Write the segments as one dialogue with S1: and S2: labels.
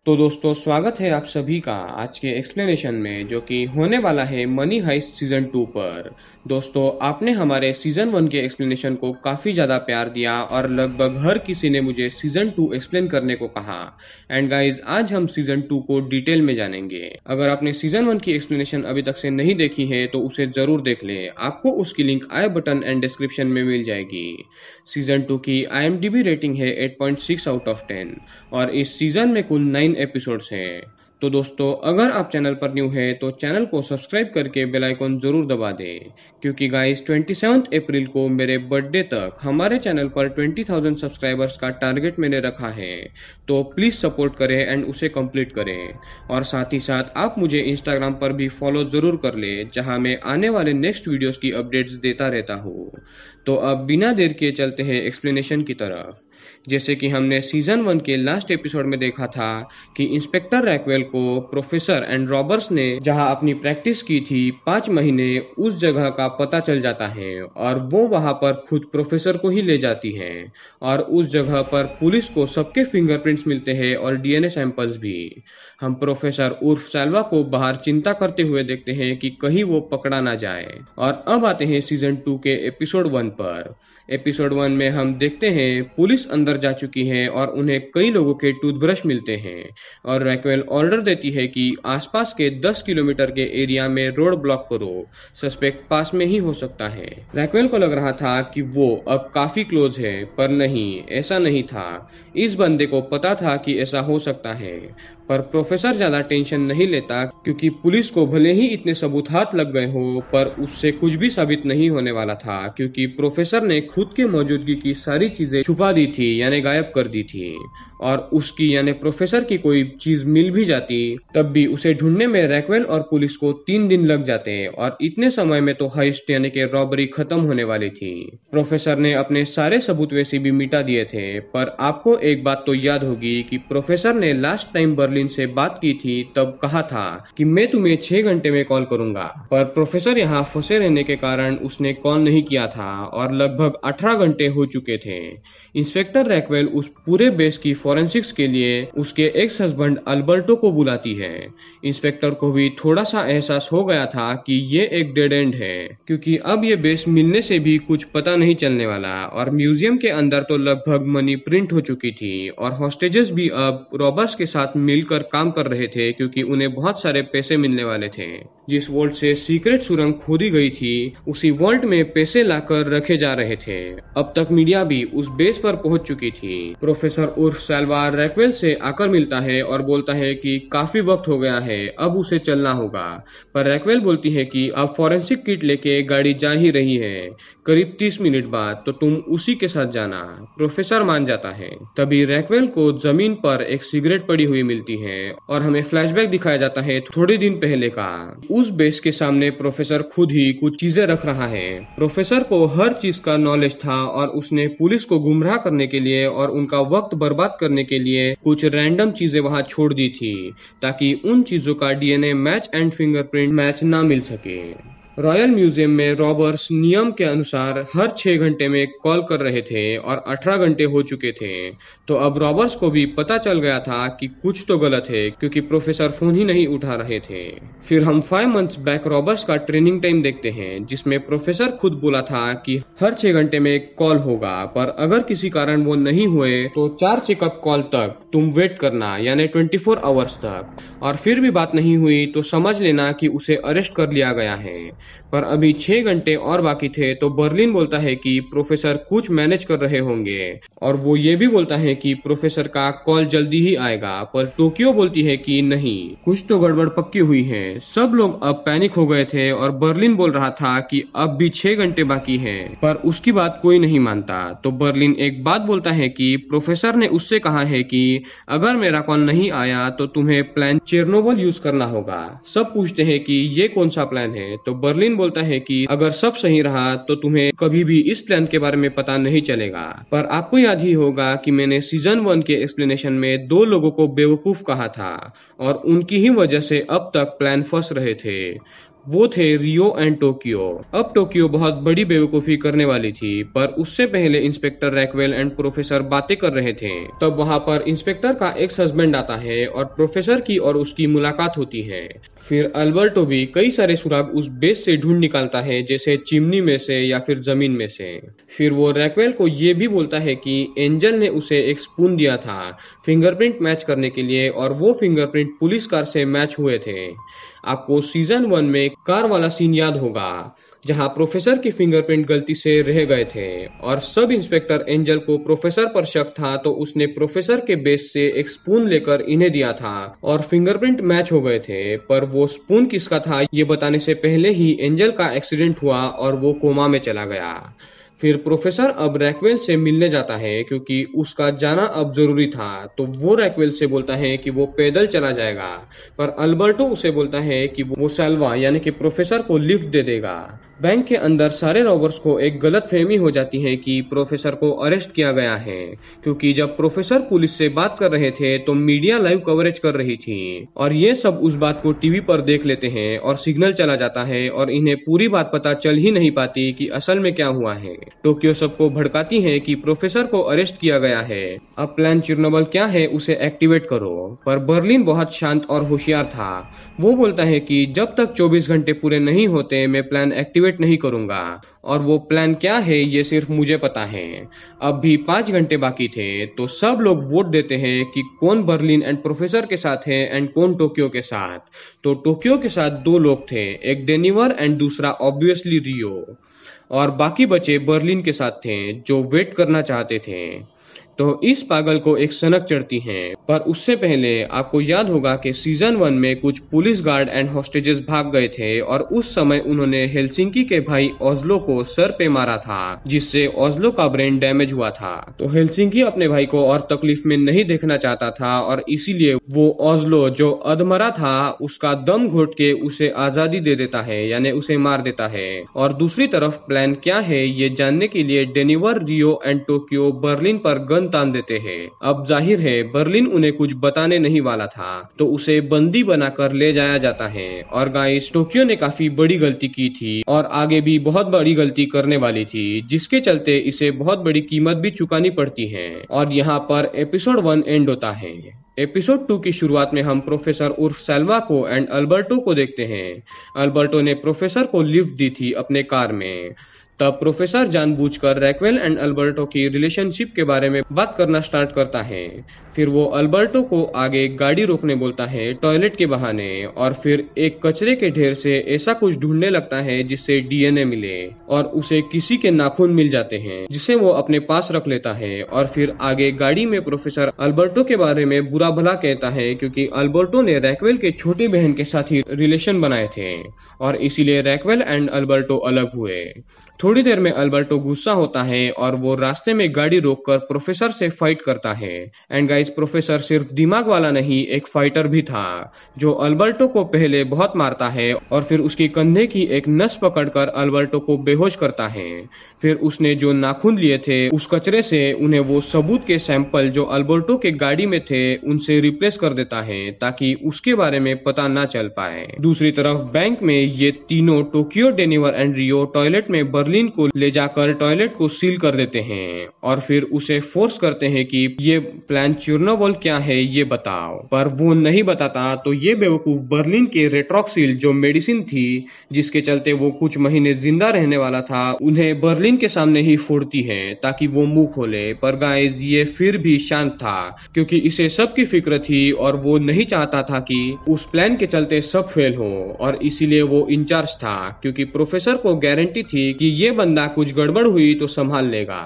S1: तो दोस्तों स्वागत है आप सभी का आज के एक्सप्लेनेशन में जो कि होने वाला है मनी हाइस्ट सीजन 2 पर। दोस्तों आपने हमारे सीजन 1 के एक्सप्लेनेशन को काफ़ी ज़्यादा प्यार दिया और लगभग हर किसी ने मुझे सीजन 2 एक्सप्लेन करने को कहा। एंड गाइज आज हम सीजन 2 को डिटेल में जानेंगे। अगर आपने सीजन 1 की एक्सप्लेनेशन अभी तक से नहीं देखी है तो उसे ज़रूर देख ले, आपको उसकी link I button and description में मिल जाएगी। सीजन 2 की IMDb रेटिंग है 8.6 आउट ऑफ 10 और इस सीजन में कुल 9 एपिसोड्स हैं। तो दोस्तों अगर आप चैनल पर न्यू है तो चैनल को सब्सक्राइब करके बेल आइकन जरूर दबा दें, क्योंकि गाइस 27 अप्रैल को मेरे बर्थडे तक हमारे चैनल पर 20,000 सब्सक्राइबर्स का टारगेट मैंने रखा है। तो प्लीज सपोर्ट करें एंड उसे कंप्लीट करें। और साथ ही साथ आप मुझे इंस्टाग्राम पर भी फॉलो जरूर कर ले, जहां मैं आने वाले नेक्स्ट वीडियोस की अपडेट्स देता रहता हूँ। तो अब बिना देर के चलते हैं एक्सप्लेनेशन की तरफ। जैसे कि हमने सीजन 1 के लास्ट एपिसोड में देखा था कि इंस्पेक्टर रैकवेल को प्रोफेसर एंड रॉबर्ट्स ने जहां अपनी प्रैक्टिस की थी 5 महीने उस जगह का पता चल जाता है और वो वहां पर खुद प्रोफेसर को ही ले जाती है। और उस जगह पर पुलिस को सबके फिंगरप्रिंट्स मिलते हैं और DNA सैंपल्स भी। हम प्रोफेसर उर्फ सैल्वा को बाहर चिंता करते हुए देखते हैं कि कहीं वो पकड़ा ना जाए। और अब आते हैं सीजन 2 के एपिसोड 1 पर। एपिसोड 1 में हम देखते हैं पुलिस अंदर जा चुकी है और उन्हें कई लोगों के टूथब्रश मिलते हैं और रैकवेल ऑर्डर देती है कि आसपास के 10 किलोमीटर के एरिया में रोड ब्लॉक करो, सस्पेक्ट पास में ही हो सकता है। रैकवेल को लग रहा था कि वो अब काफी क्लोज है, पर नहीं, ऐसा नहीं था। इस बंदे को पता था कि ऐसा हो सकता है, पर प्रोफेसर ज्यादा टेंशन नहीं लेता क्योंकि पुलिस को भले ही इतने सबूत हाथ लग गए हो, पर उससे कुछ भी साबित नहीं होने वाला था, क्योंकि प्रोफेसर ने खुद के मौजूदगी की सारी चीजें छुपा दी थी, यानी गायब कर दी थी। और उसकी यानी प्रोफेसर की कोई चीज मिल भी जाती तब भी उसे ढूंढने में रैकवेल और पुलिस को 3 दिन लग जाते और इतने समय में तो हाइस्ट यानी कि रॉबरी खत्म होने वाली थी। प्रोफेसर ने अपने सारे सबूत वैसे भी मिटा दिए थे, पर आपको एक बात तो याद होगी कि प्रोफेसर ने लास्ट टाइम बर्लिन से बात की थी तब कहा था कि मैं तुम्हें 6 घंटे में कॉल करूंगा, पर प्रोफेसर यहाँ फंसे रहने के कारण उसने कॉल नहीं किया था और लगभग 18 घंटे हो चुके थे। इंस्पेक्टर रैकवेल उस पूरे बेस की फॉरेंसिक्स के लिए उसके एक्स हस्बैंड अल्बर्टो को बुलाती है। इंस्पेक्टर को भी थोड़ा सा एहसास हो गया था कि ये एक डेड एंड है, क्योंकि अब ये बेस मिलने से भी कुछ पता नहीं चलने वाला और म्यूजियम के अंदर तो लगभग मनी प्रिंट हो चुकी थी और हॉस्टेजेस भी अब रॉबर्ट्स के साथ मिलकर काम कर रहे थे, क्योंकि उन्हें बहुत सारे पैसे मिलने वाले थे। जिस वॉल्ट से सीक्रेट सुरंग खोदी गई थी उसी वॉल्ट में पैसे लाकर रखे जा रहे थे। अब तक मीडिया भी उस बेस पर पहुंच चुकी थी। प्रोफेसर उर्फ सैल्वा रैकवेल से आकर मिलता है और बोलता है कि काफी वक्त हो गया है, अब उसे चलना होगा। पर रैकवेल बोलती है कि अब फॉरेंसिक किट लेके गाड़ी जा ही रही है, करीब 30 मिनट बाद, तो तुम उसी के साथ जाना। प्रोफेसर मान जाता है। तभी रैकवेल को जमीन पर एक सिगरेट पड़ी हुई मिलती है और हमें फ्लैशबैक दिखाया जाता है थोड़े दिन पहले का। उस बेस के सामने प्रोफेसर खुद ही कुछ चीजें रख रहा है। प्रोफेसर को हर चीज का नॉलेज था और उसने पुलिस को गुमराह करने के लिए और उनका वक्त बर्बाद करने के लिए कुछ रैंडम चीजें वहां छोड़ दी थी, ताकि उन चीजों का DNA match and fingerprint match ना मिल सके। रॉयल म्यूजियम में रॉबर्ट्स नियम के अनुसार हर 6 घंटे में कॉल कर रहे थे और 18 घंटे हो चुके थे। तो अब रॉबर्ट्स को भी पता चल गया था कि कुछ तो गलत है, क्योंकि प्रोफेसर फोन ही नहीं उठा रहे थे। फिर हम 5 मंथ्स बैक रॉबर्ट्स का ट्रेनिंग टाइम देखते हैं, जिसमें प्रोफेसर खुद बोला था कि हर 6 घंटे में कॉल होगा, पर अगर किसी कारण वो नहीं हुए तो 4 चेकअप कॉल तक तुम वेट करना, यानी 24 आवर्स तक। और फिर भी बात नहीं हुई तो समझ लेना कि उसे अरेस्ट कर लिया गया है। पर अभी 6 घंटे और बाकी थे तो बर्लिन बोलता है कि प्रोफेसर कुछ मैनेज कर रहे होंगे और वो ये भी बोलता है कि प्रोफेसर का कॉल जल्दी ही आएगा। पर टोक्यो बोलती है कि नहीं, कुछ तो गड़बड़ पक्की हुई है। सब लोग अब पैनिक हो गए थे और बर्लिन बोल रहा था कि अब भी 6 घंटे बाकी है, पर उसकी बात कोई नहीं मानता। तो बर्लिन एक बात बोलता है कि प्रोफेसर ने उससे कहा है कि अगर मेरा कॉल नहीं आया तो तुम्हें प्लान चेरनोबिल यूज करना होगा। सब पूछते हैं कि ये कौन सा प्लान है, तो बर्लिन बोलता है कि अगर सब सही रहा तो तुम्हें कभी भी इस प्लान के बारे में पता नहीं चलेगा। पर आपको याद ही होगा कि मैंने सीजन 1 के एक्सप्लेनेशन में 2 लोगों को बेवकूफ कहा था और उनकी ही वजह से अब तक प्लान फंस रहे थे। वो थे रियो एंड टोक्यो। अब टोक्यो बहुत बड़ी बेवकूफी करने वाली थी, पर उससे पहले इंस्पेक्टर रैक्वेल एंड प्रोफेसर बातें कर रहे थे। तब वहां पर इंस्पेक्टर का एक्स हस्बैंड आता है और प्रोफेसर की और उसकी मुलाकात होती है। फिर अल्बर्टो भी कई सारे सुराग उस बेस से ढूंढ निकालता है, जैसे चिमनी में से या फिर जमीन में से। फिर वो रैक्वेल को ये भी बोलता है कि एंजल ने उसे एक स्पून दिया था फिंगरप्रिंट मैच करने के लिए, और वो फिंगरप्रिंट पुलिस कार से मैच हुए थे। आपको सीजन 1 में कार वाला सीन याद होगा, जहां प्रोफेसर की फिंगरप्रिंट गलती से रह गए थे और सब इंस्पेक्टर एंजल को प्रोफेसर पर शक था, तो उसने प्रोफेसर के बेस से एक स्पून लेकर इन्हें दिया था और फिंगरप्रिंट मैच हो गए थे। पर वो स्पून किसका था ये बताने से पहले ही एंजल का एक्सीडेंट हुआ और वो कोमा में चला गया। फिर प्रोफेसर अब रैक्वेल से मिलने जाता है क्योंकि उसका जाना अब जरूरी था, तो वो रैक्वेल से बोलता है कि वो पैदल चला जाएगा, पर अल्बर्टो उसे बोलता है कि वो साल्वा यानी कि प्रोफेसर को लिफ्ट दे देगा। बैंक के अंदर सारे रॉबर्स को एक गलत फहमी हो जाती है कि प्रोफेसर को अरेस्ट किया गया है, क्योंकि जब प्रोफेसर पुलिस से बात कर रहे थे तो मीडिया लाइव कवरेज कर रही थी और ये सब उस बात को टीवी पर देख लेते हैं और सिग्नल चला जाता है और इन्हें पूरी बात पता चल ही नहीं पाती कि असल में क्या हुआ है। टोक्यो सबको भड़काती है कि प्रोफेसर को अरेस्ट किया गया है, अब प्लान चिरनोबल क्या है उसे एक्टिवेट करो। पर बर्लिन बहुत शांत और होशियार था। वो बोलता है कि जब तक 24 घंटे पूरे नहीं होते मैं प्लान एक्टिवेट नहीं करूंगा, और वो प्लान क्या है ये सिर्फ मुझे पता है। अब भी 5 घंटे बाकी थे, तो सब लोग वोट देते हैं कि कौन बर्लिन एंड प्रोफेसर के साथ है एंड कौन टोक्यो के साथ। तो टोक्यो के साथ 2 लोग थे, एक डेनिवर एंड दूसरा ऑब्वियसली रियो, और बाकी बचे बर्लिन के साथ थे जो वेट करना चाहते थे। तो इस पागल को एक सनक चढ़ती है, पर उससे पहले आपको याद होगा कि सीजन 1 में कुछ पुलिस गार्ड एंड हॉस्टेजेस भाग गए थे और उस समय उन्होंने हेलसिंकी के भाई ओज़लो को सर पे मारा था, जिससे ओज़लो का ब्रेन डैमेज हुआ था। तो हेलसिंकी अपने भाई को और तकलीफ में नहीं देखना चाहता था और इसीलिए वो ओज़लो जो अधमरा था उसका दम घोट के उसे आजादी दे देता है, यानी उसे मार देता है। और दूसरी तरफ प्लान क्या है ये जानने के लिए डेनिवर, रियो एंड टोक्यो बर्लिन पर गन तान देते हैं। अब जाहिर है बर्लिन उन्हें कुछ बताने नहीं वाला था, तो उसे बंदी बनाकर ले जाया जाता है। और गाइस, टोक्यो ने काफी बड़ी गलती की थी और आगे भी बहुत बड़ी गलती करने वाली थी, जिसके चलते इसे बहुत बड़ी कीमत भी चुकानी पड़ती है। और यहाँ पर एपिसोड 1 एंड होता है। एपिसोड 2 की शुरुआत में हम प्रोफेसर उर्फ साल्वा को एंड अल्बर्टो को देखते हैं। अल्बर्टो ने प्रोफेसर को लिफ्ट दी थी अपने कार में। तब प्रोफेसर जानबूझकर रैक्वेल एंड अल्बर्टो की रिलेशनशिप के बारे में बात करना स्टार्ट करता है। फिर वो अल्बर्टो को आगे गाड़ी रोकने बोलता है टॉयलेट के बहाने, और फिर एक कचरे के ढेर से ऐसा कुछ ढूंढने लगता है जिससे डीएनए मिले, और उसे किसी के नाखून मिल जाते हैं जिसे वो अपने पास रख लेता है। और फिर आगे गाड़ी में प्रोफेसर अल्बर्टो के बारे में बुरा भला कहता है, क्योंकि अल्बर्टो ने रैक्वेल के छोटी बहन के साथ ही रिलेशन बनाए थे और इसीलिए रैक्वेल एंड अल्बर्टो अलग हुए। थोड़ी देर में अल्बर्टो गुस्सा होता है और वो रास्ते में गाड़ी रोककर प्रोफेसर से फाइट करता है। एंड गाइस, प्रोफेसर सिर्फ दिमाग वाला नहीं, एक फाइटर भी था, जो अल्बर्टो को पहले बहुत मारता है और फिर उसकी कंधे की एक नस पकड़कर अल्बर्टो को बेहोश करता है। फिर उसने जो नाखून लिए थे उस कचरे से उन्हें वो सबूत के सैंपल जो अल्बर्टो के गाड़ी में थे उनसे रिप्लेस कर देता है, ताकि उसके बारे में पता ना चल पाए। दूसरी तरफ बैंक में ये तीनों टोक्यो, डेनिवर एंड रियो टॉयलेट में बर्लिन को ले जाकर टॉयलेट को सील कर देते हैं और फिर उसे फोर्स करते हैं कि ये प्लान चिरनोबल क्या है ये बताओ। पर वो नहीं बताता, तो ये बेवकूफ बर्लिन के रेट्रोक्सिल जो मेडिसिन थी जिसके चलते वो कुछ महीने जिंदा रहने वाला था, उन्हें बर्लिन के सामने ही फोड़ती है ताकि वो मुंह खोले। पर गाइस, ये फिर भी शांत था क्योंकि इसे सबकी फिक्र थी और वो नहीं चाहता था कि उस प्लान के चलते सब फेल हो, और इसीलिए वो इंचार्ज था क्योंकि प्रोफेसर को गारंटी थी कि ये बंदा कुछ गड़बड़ हुई तो संभाल लेगा।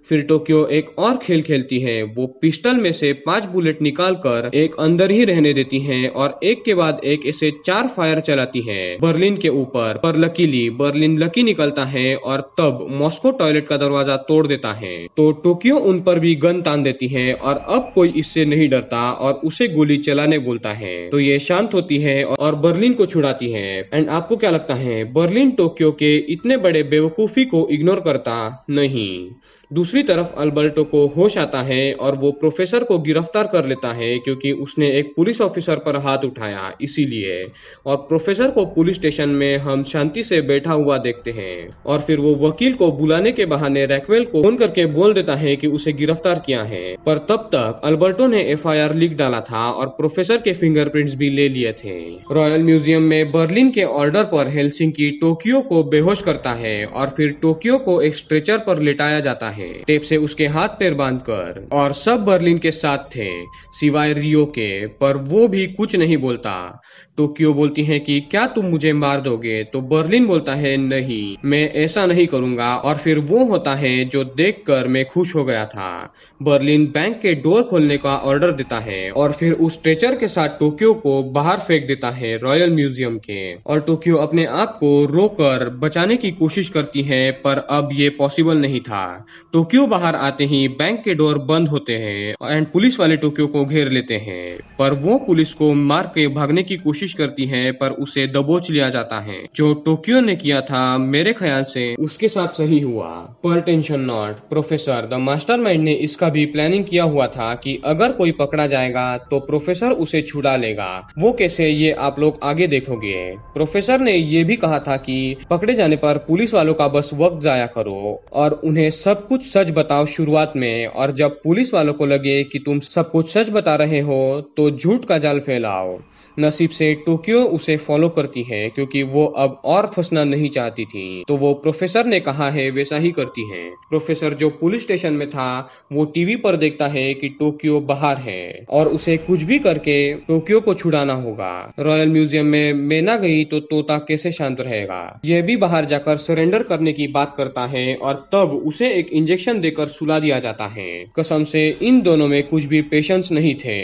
S1: फिर टोक्यो एक और खेल खेलती है, वो पिस्टल में से 5 बुलेट निकालकर एक अंदर ही रहने देती है और एक के बाद एक ऐसे 4 फायर चलाती है बर्लिन के ऊपर। पर लकीली बर्लिन लकी निकलता है और तब मॉस्को टॉयलेट का दरवाजा तोड़ देता है, तो टोक्यो उन पर भी गन तान देती है और अब कोई इससे नहीं डरता और उसे गोली चलाने बोलता है। तो ये शांत होती है और बर्लिन को छुड़ाती है। एंड आपको क्या लगता है, बर्लिन टोक्यो के इतने बड़े बेवकूफी को इग्नोर करता? नहीं, दूसरी तरफ अल्बर्टो को होश आता है और वो प्रोफेसर को गिरफ्तार कर लेता है क्योंकि उसने एक पुलिस ऑफिसर पर हाथ उठाया इसीलिए। और प्रोफेसर को पुलिस स्टेशन में हम शांति से बैठा हुआ देखते हैं और फिर वो वकील को बुलाने के बहाने रैक्वेल को फोन करके बोल देता है कि उसे गिरफ्तार किया है। पर तब तक अल्बर्टो ने एफआईआर लिख डाला था और प्रोफेसर के फिंगरप्रिंट्स भी ले लिए थे। रॉयल म्यूजियम में बर्लिन के ऑर्डर पर हेलसिंकी टोक्यो को बेहोश करता है और फिर टोक्यो को एक स्ट्रेचर पर लिटाया जाता है, टेप से उसके हाथ पैर बांधकर। और सब बर्लिन के साथ थे सिवाय रियो के, पर वो भी कुछ नहीं बोलता। टोक्यो बोलती है कि क्या तुम मुझे मार दोगे, तो बर्लिन बोलता है नहीं, मैं ऐसा नहीं करूंगा। और फिर वो होता है जो देखकर मैं खुश हो गया था। बर्लिन बैंक के डोर खोलने का ऑर्डर देता है और फिर उस स्ट्रेचर के साथ टोक्यो को बाहर फेंक देता है रॉयल म्यूजियम के। और टोक्यो अपने आप को रोककर बचाने की कोशिश करती है, पर अब ये पॉसिबल नहीं था। टोक्यो बाहर आते ही बैंक के डोर बंद होते हैं एंड पुलिस वाले टोक्यो को घेर लेते हैं, पर वो पुलिस को मार के भागने की कोशिश करती है, पर उसे दबोच लिया जाता है। जो टोक्यो ने किया था मेरे ख्याल से उसके साथ सही हुआ। पर tension not, professor the mastermind ने इसका भी प्लानिंग किया हुआ था कि अगर कोई पकड़ा जाएगा तो प्रोफेसर उसे छुड़ा लेगा। वो कैसे, ये आप लोग आगे देखोगे। प्रोफेसर ने ये भी कहा था कि पकड़े जाने पर पुलिस वालों का बस वक्त जाया करो और उन्हें सब कुछ सच बताओ शुरुआत में, और जब पुलिस वालों को लगे कि तुम सब कुछ सच बता रहे हो तो झूठ का जाल फैलाओ। नसीब से टोक्यो उसे फॉलो करती है क्योंकि वो अब और फंसना नहीं चाहती थी, तो वो प्रोफेसर ने कहा है वैसा ही करती है। प्रोफेसर जो पुलिस स्टेशन में था वो टीवी पर देखता है कि टोक्यो बाहर है और उसे कुछ भी करके टोक्यो को छुड़ाना होगा। रॉयल म्यूजियम में मैं ना गई तो तोता कैसे शांत रहेगा। यह भी बाहर जाकर सरेंडर करने की बात करता है और तब उसे एक इंजेक्शन देकर सुला दिया जाता है। कसम से इन दोनों में कुछ भी पेशेंस नहीं थे।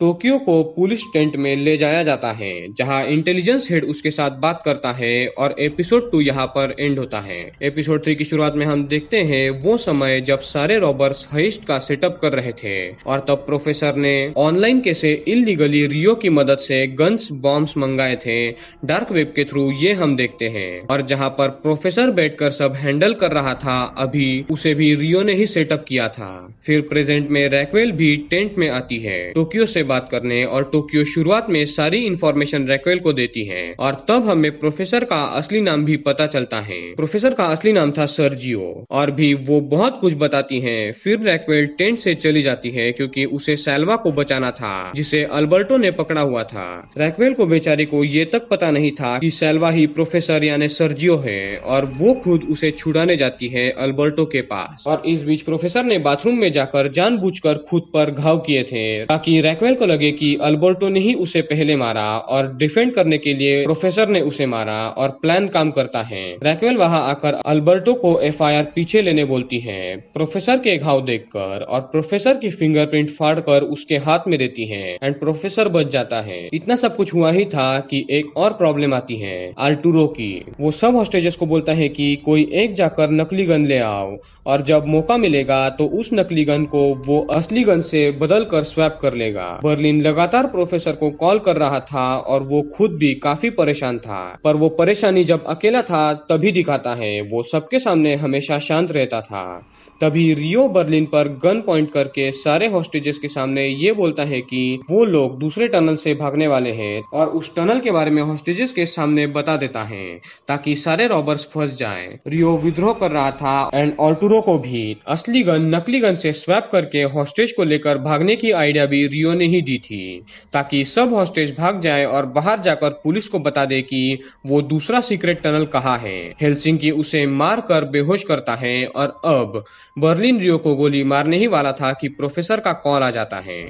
S1: टोक्यो को पुलिस टेंट में ले जाया जाता है जहां इंटेलिजेंस हेड उसके साथ बात करता है और एपिसोड 2 यहाँ पर एंड होता है। एपिसोड 3 की शुरुआत में हम देखते हैं वो समय जब सारे रॉबर्स हाइस्ट का सेटअप कर रहे थे और तब प्रोफेसर ने ऑनलाइन कैसे इलीगली रियो की मदद से गन्स बॉम्ब्स मंगाए थे डार्क वेब के थ्रू, ये हम देखते हैं। और जहाँ पर प्रोफेसर बैठकर सब हैंडल कर रहा था अभी उसे भी रियो ने ही सेटअप किया था। फिर प्रेजेंट में रैक्वेल भी टेंट में आती है टोक्यो से बात करने और टोक्यो शुरुआत में सारी इंफॉर्मेशन रैक्वेल को देती है और तब हमें प्रोफेसर का असली नाम भी पता चलता है। प्रोफेसर का असली नाम था सर्जियो और भी वो बहुत कुछ बताती है। फिर रैक्वेल टेंट से चली जाती है क्योंकि उसे सैल्वा को बचाना था जिसे अल्बर्टो ने पकड़ा हुआ था। रैक्वेल को बेचारी को ये तक पता नहीं था कि सैल्वा ही प्रोफेसर यानी सर्जियो है और वो खुद उसे छुड़ाने जाती है अल्बर्टो के पास। और इस बीच प्रोफेसर ने बाथरूम में जाकर जानबूझकर खुद पर घाव किए थे ताकि रैक्वेल को लगे कि अल्बर्टो ने ही उसे पहले मारा और डिफेंड करने के लिए प्रोफेसर ने उसे मारा और प्लान काम करता है। रैक्वेल वहां आकर अल्बर्टो को एफआईआर पीछे लेने बोलती है प्रोफेसर के घाव देखकर और प्रोफेसर की फिंगरप्रिंट फाड़कर उसके हाथ में देती है एंड प्रोफेसर बच जाता है। इतना सब कुछ हुआ ही था कि एक और प्रॉब्लम आती है आर्टुरो की। वो सब हॉस्टेजेस को बोलता है कि कोई एक जाकर नकली गन ले आओ और जब मौका मिलेगा तो उस नकली गन को वो असली गन से बदल कर स्वैप कर लेगा। बर्लिन लगातार प्रोफेसर को कॉल कर रहा था और वो खुद भी काफी परेशान था, पर वो परेशानी जब अकेला था तभी दिखाता है। वो सबके सामने हमेशा शांत रहता था। तभी रियो बर्लिन पर गन पॉइंट करके सारे हॉस्टेजेस के सामने ये बोलता है कि वो लोग दूसरे टनल से भागने वाले हैं और उस टनल के बारे में हॉस्टेजेस के सामने बता देता है ताकि सारे रॉबर्स फंस जाएं। रियो विद्रोह कर रहा था एंड आर्टुरो को भी असली गन नकली गन से स्वैप करके हॉस्टेज को लेकर भागने की आइडिया भी रियो ने ही दी थी ताकि सब हॉस्टेज भाग जाए और बाहर जाकर पुलिस को बता दे कि वो दूसरा सीक्रेट टनल कहाँ है। हेलसिंकी उसे मार कर बेहोश करता है और अब बर्लिन रियो को गोली मारने ही वाला था कि प्रोफेसर का कॉल आ जाता है।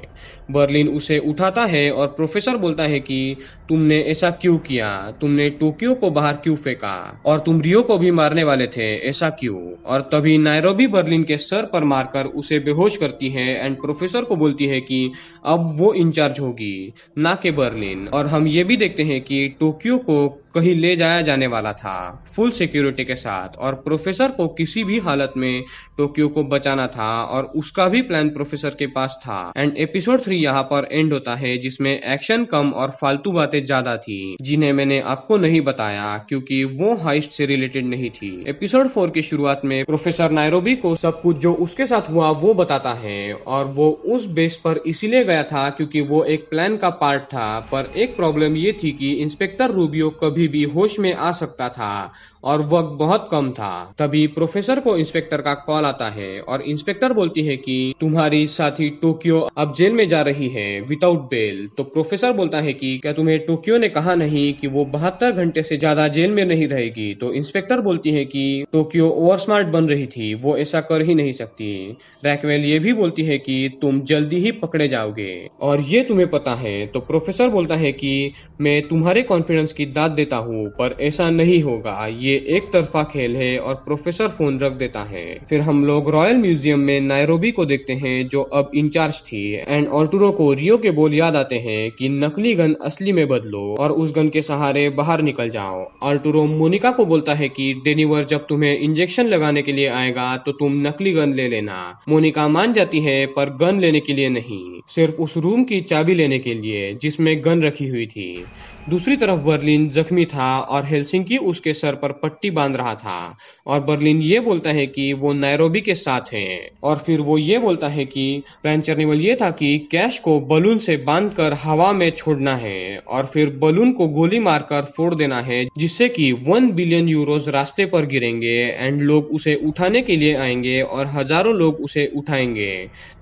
S1: बर्लिन उसे उठाता है और प्रोफेसर बोलता है कि तुमने ऐसा क्यों किया, तुमने टोक्यो को बाहर क्यों फेंका और तुम रियो को भी मारने वाले थे, ऐसा क्यों। और तभी नायरोबी बर्लिन के सर पर मारकर उसे बेहोश करती है एंड प्रोफेसर को बोलती है कि अब वो इंचार्ज होगी ना कि बर्लिन। और हम ये भी देखते हैं कि टोक्यो को कहीं ले जाया जाने वाला था फुल सिक्योरिटी के साथ, और प्रोफेसर को किसी भी हालत में टोक्यो को बचाना था और उसका भी प्लान प्रोफेसर के पास था। एंड एपिसोड 3 यहाँ पर एंड होता है, जिसमें एक्शन कम और फालतू बातें ज्यादा थी जिन्हें मैंने आपको नहीं बताया क्योंकि वो हाइस्ट से रिलेटेड नहीं थी। एपिसोड 4 की शुरुआत में प्रोफेसर नायरोबी को सब कुछ जो उसके साथ हुआ वो बताता है, और वो उस बेस पर इसीलिए गया था क्योंकि वो एक प्लान का पार्ट था। पर एक प्रॉब्लम ये थी कि इंस्पेक्टर रूबियो कभी भी होश में आ सकता था और वक्त बहुत कम था। तभी प्रोफेसर को इंस्पेक्टर का कॉल आता है और इंस्पेक्टर बोलती है कि तुम्हारी साथी टोक्यो अब जेल में जा रही है विदाउट बेल। तो प्रोफेसर बोलता है कि क्या तुम्हें टोक्यो ने कहा नहीं कि वो 72 घंटे से ज्यादा जेल में नहीं रहेगी। तो इंस्पेक्टर बोलती है कि टोक्यो ओवर स्मार्ट बन रही थी, वो ऐसा कर ही नहीं सकती। रैक्वेल ये भी बोलती है कि तुम जल्दी ही पकड़े जाओगे और ये तुम्हें पता है। तो प्रोफेसर बोलता है कि मैं तुम्हारे कॉन्फिडेंस की दाद देता हूँ पर ऐसा नहीं होगा, ये एक तरफा खेल है। और प्रोफेसर फोन रख देता है। फिर हम लोग रॉयल म्यूजियम में नायरोबी को देखते हैं जो अब इंचार्ज थी। एंड आर्टुरो को रियो के बोल याद आते हैं कि नकली गन असली में बदलो और उस गन के सहारे बाहर निकल जाओ। आर्टुरो मोनिका को बोलता है कि डेनिवर जब तुम्हें इंजेक्शन लगाने के लिए आएगा तो तुम नकली गन ले लेना। मोनिका मान जाती है पर गन लेने के लिए नहीं, सिर्फ उस रूम की चाबी लेने के लिए जिसमें गन रखी हुई थी। दूसरी तरफ बर्लिन जख्मी था और हेलसिंकी उसके सर पर पट्टी बांध रहा था, और बर्लिन ये बोलता है कि वो नायरोबी के साथ है। और फिर वो ये बोलता है कि प्लान चर्निवल ये था कि कैश को बलून से बांधकर हवा में छोड़ना है और फिर बलून को गोली मारकर फोड़ देना है, जिससे कि 1 बिलियन यूरोज रास्ते पर गिरेंगे एंड लोग उसे उठाने के लिए आएंगे और हजारों लोग उसे उठाएंगे।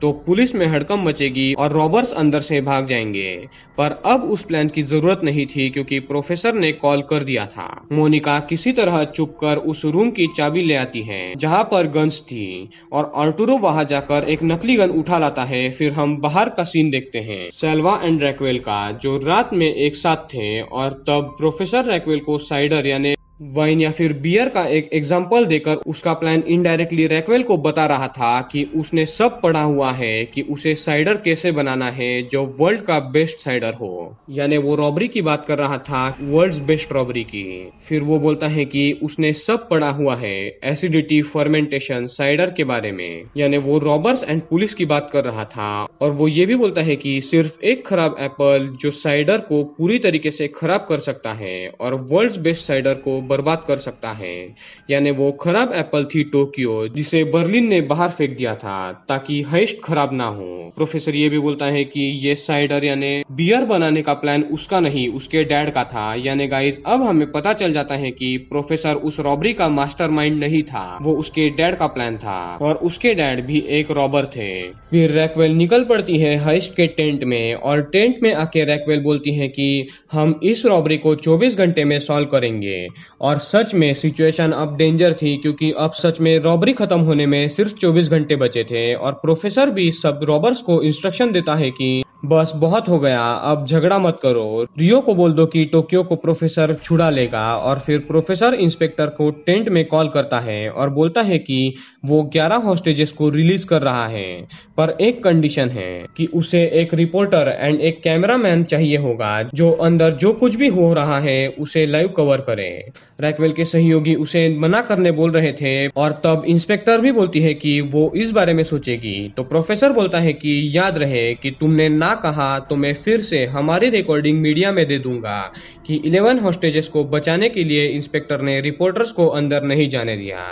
S1: तो पुलिस में हड़कंप मचेगी और रॉबर्स अंदर से भाग जाएंगे। पर अब उस प्लान की जरूरत नहीं थी क्योंकि प्रोफेसर ने कॉल कर दिया था। मोनिका किसी तरह चुप कर उस रूम की चाबी ले आती है जहां पर गन्स थी, और आर्टुरो वहां जाकर एक नकली गन उठा लाता है। फिर हम बाहर का सीन देखते हैं सेल्वा एंड रैक्वेल का, जो रात में एक साथ थे। और तब प्रोफेसर रैक्वेल को साइडर यानी वाइन या फिर बियर का एक एग्जाम्पल देकर उसका प्लान इनडायरेक्टली रैक्वेल को बता रहा था कि उसने सब पढ़ा हुआ है कि उसे साइडर कैसे बनाना है जो वर्ल्ड का बेस्ट साइडर हो। यानी वो रॉबरी की बात कर रहा था, वर्ल्ड्स बेस्ट रॉबरी की। फिर वो बोलता है कि उसने सब पढ़ा हुआ है एसिडिटी, फर्मेंटेशन, साइडर के बारे में। यानी वो रॉबर्स एंड पुलिस की बात कर रहा था। और वो ये भी बोलता है कि सिर्फ एक खराब एप्पल जो साइडर को पूरी तरीके से खराब कर सकता है और वर्ल्ड्स बेस्ट साइडर को बर्बाद कर सकता है। यानी वो खराब एप्पल थी टोक्यो, जिसे बर्लिन ने बाहर फेंक दिया था ताकि हाइस्ट खराब ना हो। प्रोफेसर ये भी बोलता है कि ये साइडर यानी बियर बनाने का प्लान उसका नहीं, उसके डैड का था। यानी गाइस अब हमें पता चल जाता है कि प्रोफेसर उस रॉबरी का मास्टरमाइंड नहीं था, वो उसके डैड का प्लान था और उसके डैड भी एक रॉबर थे। फिर रैक्वेल निकल पड़ती है हाइस्ट के टेंट में, और टेंट में आके रैक्वेल बोलती है कि हम इस रॉबरी को 24 घंटे में सॉल्व करेंगे। और सच में सिचुएशन अब डेंजर थी क्योंकि अब सच में रॉबरी खत्म होने में सिर्फ 24 घंटे बचे थे। और प्रोफेसर भी सब रॉबर्स को इंस्ट्रक्शन देता है कि बस बहुत हो गया, अब झगड़ा मत करो। रियो को बोल दो कि टोक्यो को प्रोफेसर छुड़ा लेगा। और फिर प्रोफेसर इंस्पेक्टर को टेंट में कॉल करता है और बोलता है कि वो 11 हॉस्टेजेस को रिलीज कर रहा है, पर एक कंडीशन है कि उसे एक रिपोर्टर एंड एक कैमरामैन चाहिए होगा जो अंदर जो कुछ भी हो रहा है उसे लाइव कवर करे। रैक्वेल के सहयोगी उसे मना करने बोल रहे थे, और तब इंस्पेक्टर भी बोलती है कि वो इस बारे में सोचेगी। तो प्रोफेसर बोलता है कि याद रहे कि तुमने ना कहा तो मैं फिर से हमारी रिकॉर्डिंग मीडिया में दे दूंगा कि 11 हॉस्टेजेस को बचाने के लिए इंस्पेक्टर ने रिपोर्टर्स को अंदर नहीं जाने दिया।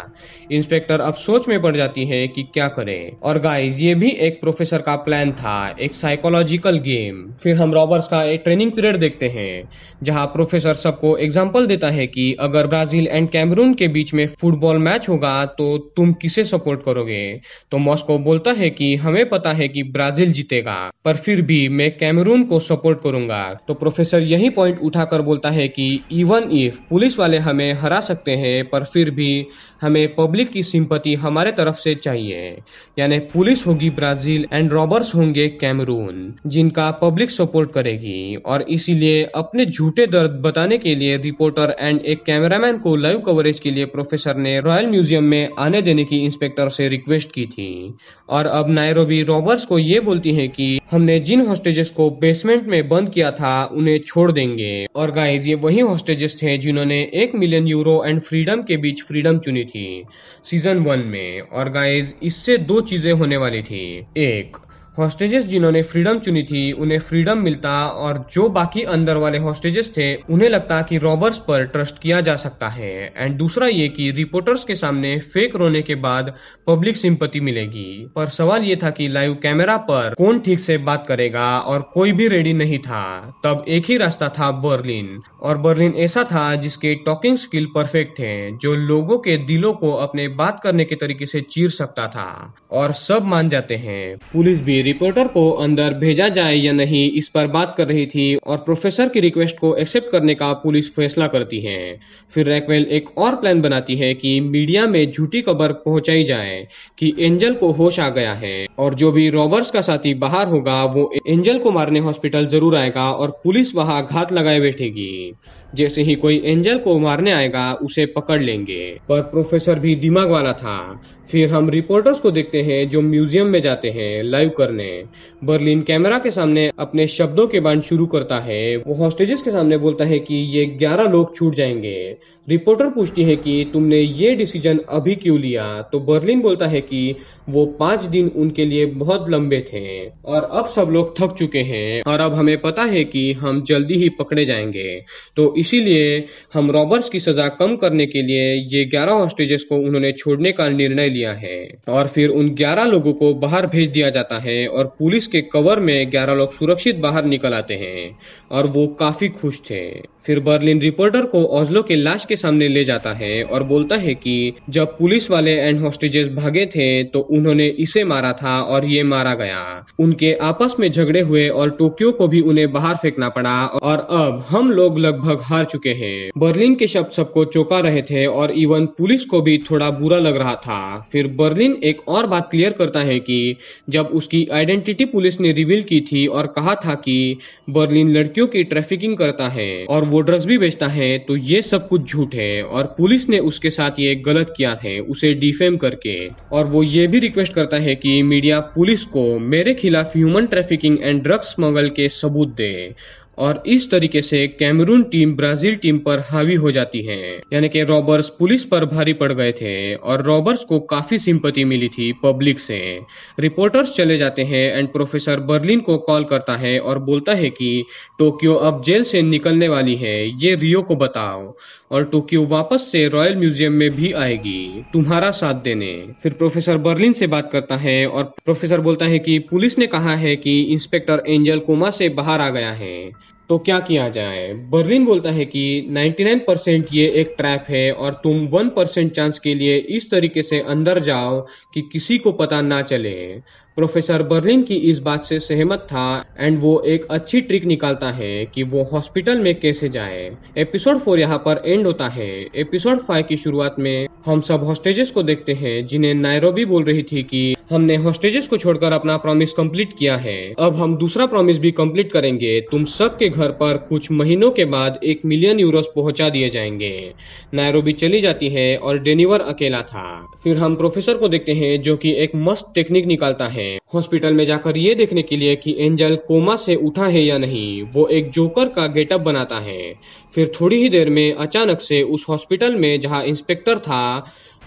S1: इंस्पेक्टर अब सोच में पड़ जाती है कि क्या करे। और गाइस ये भी एक प्रोफेसर का प्लान था, एक साइकोलॉजिकल गेम। फिर हम रॉबर्स का एक ट्रेनिंग पीरियड देखते हैं जहां प्रोफेसर सबको एग्जांपल देता है कि अगर ब्राजील एंड कैमरून के बीच में फुटबॉल मैच होगा तो तुम किसे सपोर्ट करोगे। तो मॉस्को बोलता है कि हमें पता है कि ब्राजील जीतेगा, पर फिर भी मैं कैमरून को सपोर्ट करूंगा। तो प्रोफेसर यही पॉइंट उठाकर बोलता है कि इवन इफ पुलिस वाले हमें हरा सकते हैं पर फिर भी हमें पब्लिक की सिंपैथी हमारे तरफ से चाहिए। यानी पुलिस होगी ब्राजील एंड रॉबर्स होंगे कैमरून, जिनका पब्लिक सपोर्ट करेगी। और इसीलिए अपने झूठे दर्द बताने के लिए रिपोर्टर एंड एक कैमरामैन को लाइव कवरेज के लिए प्रोफेसर ने रॉयल म्यूजियम में आने देने की इंस्पेक्टर से रिक्वेस्ट की थी। और अब नायरोबी रॉबर्स को ये बोलती है कि हमने जिन हॉस्टेजेस को बेसमेंट में बंद किया था उन्हें छोड़ देंगे। और गाइज ये वही हॉस्टेजेस थे जिन्होंने 1 मिलियन यूरो एंड फ्रीडम के बीच फ्रीडम चुनी थी सीजन 1 में। और गाइज इससे दो चीजें होने वाली थी। एक, हॉस्टेजेस जिन्होंने फ्रीडम चुनी थी उन्हें फ्रीडम मिलता और जो बाकी अंदर वाले हॉस्टेजेस थे उन्हें लगता कि रॉबर्स पर ट्रस्ट किया जा सकता है। एंड दूसरा ये कि रिपोर्टर्स के सामने फेक रोने के बाद पब्लिक सिंपैथी मिलेगी। पर सवाल ये था कि लाइव कैमरा पर कौन ठीक से बात करेगा और कोई भी रेडी नहीं था। तब एक ही रास्ता था, बर्लिन। और बर्लिन ऐसा था जिसके टॉकिंग स्किल परफेक्ट थे, जो लोगों के दिलों को अपने बात करने के तरीके से चीर सकता था। और सब मान जाते हैं। पुलिस भी रिपोर्टर को अंदर भेजा जाए या नहीं इस पर बात कर रही थी और प्रोफेसर की रिक्वेस्ट को एक्सेप्ट करने का पुलिस फैसला करती है। फिर रैक्वेल एक और प्लान बनाती है कि मीडिया में झूठी खबर पहुंचाई जाए कि एंजल को होश आ गया है और जो भी रॉबर्स का साथी बाहर होगा वो एंजल को मारने हॉस्पिटल जरूर आएगा और पुलिस वहां घात लगाए बैठेगी। जैसे ही कोई एंजल को मारने आएगा उसे पकड़ लेंगे। पर प्रोफेसर भी दिमाग वाला था। फिर हम रिपोर्टर्स को देखते हैं जो म्यूजियम में जाते हैं लाइव करने। बर्लिन कैमरा के सामने अपने शब्दों के बांध शुरू करता है। वो हॉस्टेजेस के सामने बोलता है कि ये 11 लोग छूट जाएंगे। रिपोर्टर पूछती है कि तुमने ये डिसीजन अभी क्यों लिया, तो बर्लिन बोलता है कि वो 5 दिन उनके लिए बहुत लंबे थे और अब सब लोग थक चुके हैं और अब हमें पता है कि हम जल्दी ही पकड़े जाएंगे। तो इसीलिए हम रॉबर्स की सजा कम करने के लिए ये 11 हॉस्टेजेस को उन्होंने छोड़ने का निर्णय लिया है। और फिर उन 11 लोगों को बाहर भेज दिया जाता है और पुलिस के कवर में 11 लोग सुरक्षित बाहर निकल आते हैं और वो काफी खुश थे। फिर बर्लिन रिपोर्टर को ओस्लो के लाश के सामने ले जाता है और बोलता है कि जब पुलिस वाले एंड हॉस्टेजेस भागे थे तो उन्होंने इसे मारा था और ये मारा गया। उनके आपस में झगड़े हुए और टोक्यो को भी उन्हें बाहर फेंकना पड़ा और अब हम लोग लगभग हार चुके हैं। बर्लिन के शब्द सबको चौंका रहे थे और इवन पुलिस को भी थोड़ा बुरा लग रहा था। फिर बर्लिन एक और बात क्लियर करता है कि जब उसकी आइडेंटिटी पुलिस ने रिवील की थी और कहा था कि बर्लिन लड़कियों की ट्रैफिकिंग करता है और वो ड्रग्स भी बेचता है, तो ये सब कुछ झूठ है और पुलिस ने उसके साथ ये गलत किया है उसे डिफेम करके। और वो ये भी रिक्वेस्ट करता है कि मीडिया पुलिस को मेरे खिलाफ human trafficking and drugs smuggle के सबूत दे। और इस तरीके से कैमरून टीम ब्राजील टीम पर हावी हो जाती है। यानी कि रॉबर्स पुलिस पर भारी पड़ गए थे और रॉबर्स को काफी सिंपैथी मिली थी पब्लिक से। रिपोर्टर्स चले जाते हैं एंड प्रोफेसर बर्लिन को कॉल करता है और बोलता है कि टोक्यो अब जेल से निकलने वाली है, ये रियो को बताओ और टोक्यो वापस से रॉयल म्यूजियम में भी आएगी तुम्हारा साथ देने। फिर प्रोफेसर बर्लिन से बात करता है और प्रोफेसर बोलता है कि पुलिस ने कहा है कि इंस्पेक्टर एंजल कोमा से बाहर आ गया है, तो क्या किया जाए। बर्लिन बोलता है कि 99% ये एक ट्रैप है और तुम 1% चांस के लिए इस तरीके से अंदर जाओ कि किसी को पता ना चले। प्रोफेसर बर्लिन की इस बात से सहमत था एंड वो एक अच्छी ट्रिक निकालता है कि वो हॉस्पिटल में कैसे जाए। एपिसोड 4 यहाँ पर एंड होता है। एपिसोड 5 की शुरुआत में हम सब हॉस्टेजेस को देखते हैं जिन्हें नायरोबी बोल रही थी कि हमने हॉस्टेजेस को छोड़कर अपना प्रॉमिस कंप्लीट किया है, अब हम दूसरा प्रॉमिस भी कंप्लीट करेंगे, तुम सबके घर पर कुछ महीनों के बाद 1 मिलियन यूरोस पहुंचा दिए जाएंगे। नायरोबी चली जाती है और डेनिवर अकेला था। फिर हम प्रोफेसर को देखते हैं जो कि एक मस्त टेक्निक निकालता है हॉस्पिटल में जाकर ये देखने के लिए कि एंजल कोमा से उठा है या नहीं। वो एक जोकर का गेटअप बनाता है। फिर थोड़ी ही देर में अचानक से उस हॉस्पिटल में जहां इंस्पेक्टर था